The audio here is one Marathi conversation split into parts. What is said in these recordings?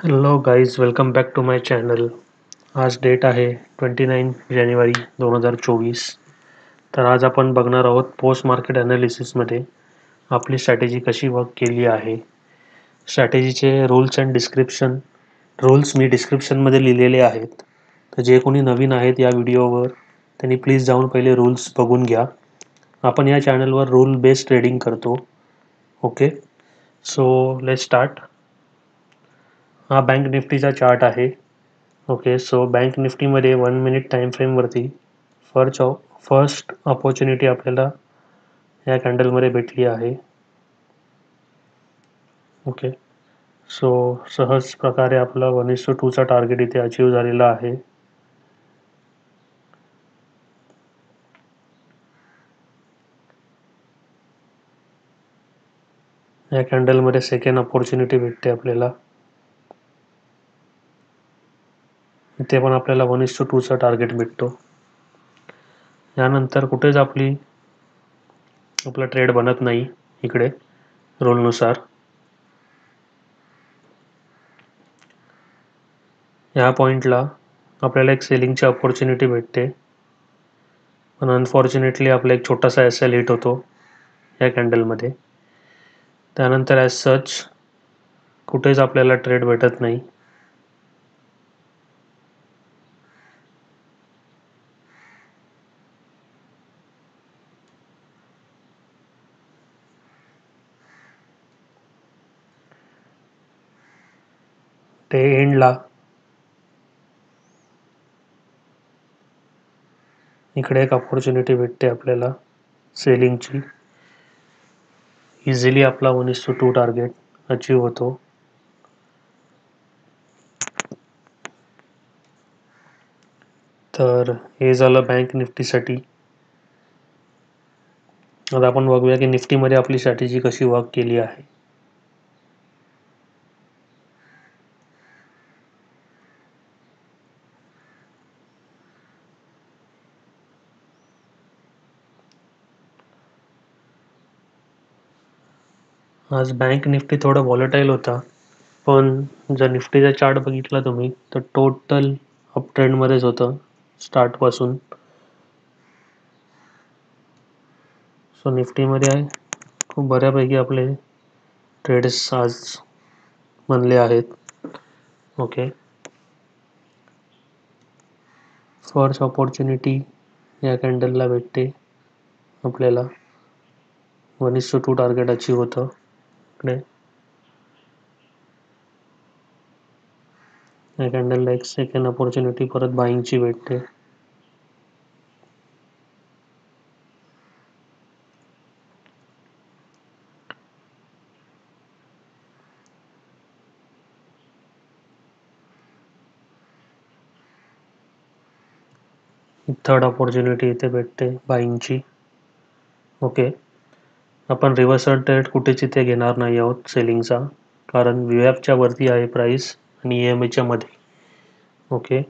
Hello guys, welcome back to my channel. आज डेट आहे 29 जानेवारी 2024. तर आज आपण बघणार आहोत पोस्ट मार्केट ॲनालिसिसमध्ये आपली स्ट्रॅटेजी कशी वर्क केली आहे. स्ट्रॅटेजीचे रूल्स मी डिस्क्रिप्शनमध्ये लिहिलेले आहेत. तर जे कोणी नवीन आहेत या व्हिडिओवर त्यांनी प्लीज जाऊन पहिले रूल्स बघून घ्या. आपण या चॅनलवर रूल बेस्ड ट्रेडिंग करतो. Okay, so let's start. हा बँक निफ्टीचा चार्ट आहे. ओके, सो बँक निफ्टीमध्ये 1 मिनिट टाइम फ्रेमवरती फर्स्ट अपॉर्च्युनिटी आपल्याला या कॅन्डलमध्ये भेटली आहे. ओके, सो सहज प्रकारे आपला 1:2चा टार्गेट इथे अचीव झालेला आहे. या कॅन्डलमध्ये सेकंड अपॉर्च्युनिटी भेटते आपल्याला. इथे पण आपल्याला 1:2चा टार्गेट भेटतो. यानंतर कुठेच आपला ट्रेड बनत नाही इकडे रूलनुसार. या पॉईंटला आपल्याला एक सेलिंगची अपॉर्च्युनिटी भेटते, पण अनफॉर्च्युनेटली आपला एक छोटासा SL हिट होतो या कॅन्डलमध्ये. त्यानंतर ॲज सच कुठेच आपल्याला ट्रेड भेटत नाही. ते एंडला इकडे एक अपॉर्च्युनिटी भेटते आपल्याला सेलिंगची. इझिली आपला 1:2 टार्गेट अचीव होतो. तर हे झालं बँक निफ्टीसाठी. आता आपण बघूया की निफ्टीमध्ये आपली स्ट्रॅटेजी कशी वर्क केली आहे. आज बँक निफ्टी थोडं व्हॉलेटाईल होता, पण जर निफ्टीचा चार्ट बघितला तुम्ही तर टोटल अप ट्रेंडमध्येच होतं स्टार्टपासून. सो निफ्टीमध्ये खूप बऱ्यापैकी आपले ट्रेड्स आज बनले आहेत. ओके, फर्स्ट अपॉर्च्युनिटी या कॅन्डलला भेटते आपल्याला. 1:2 टार्गेट अचीव होतं इकडे. या कॅन्डलला एक सेकंड अपॉर्च्युनिटी परत बाईंगची भेटते. थर्ड अपॉर्च्युनिटी इथे भेटते बाईंगची. ओके, आपण रिव्हर्सल ट्रेड कुठेच इथे घेणार नाही आहोत सेलिंगचा, कारण VWAPच्या वरती आहे प्राइस आणि EMAच्या मध्ये. ओके,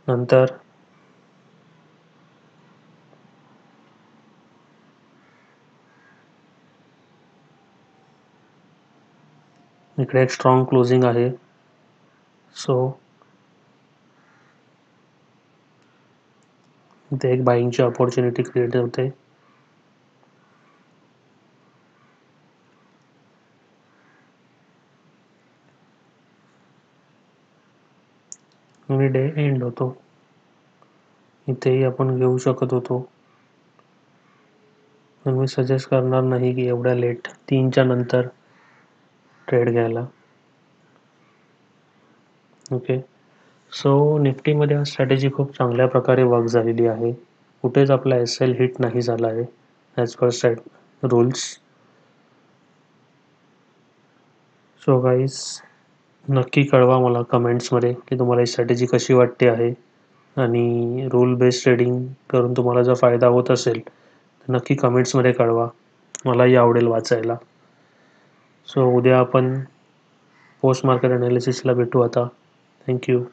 नंतर इकडे एक स्ट्रॉंग क्लोजिंग आहे. सो इथे एक बाईंगची अपॉर्च्युनिटी क्रिएट होते. आणि डे एंड होतो. इथेही आपण घेऊ शकत होतो, पण मी सजेस्ट करणार नाही की एवढ्या लेट 3च्या नंतर ट्रेड घ्यायला. ओके, सो निफ्टीमध्ये स्ट्रॅटेजी खूप चांगल्या प्रकारे वर्क झालेली आहे. कुठेच आपला SL हिट नाही झाला आहे as per rules. So guys, नक्की कळवा मला कमेंट्समध्ये की तुम्हाला ही स्ट्रॅटेजी कशी वाटते आहे, आणि रूल बेस्ड ट्रेडिंग करून तुम्हाला जर फायदा होत असेल तर नक्की कमेंट्समध्ये कळवा, मलाही आवडेल वाचायला. सो उद्या आपण पोस्ट मार्केट ॲनालिसिसला भेटू आता. थँक्यू.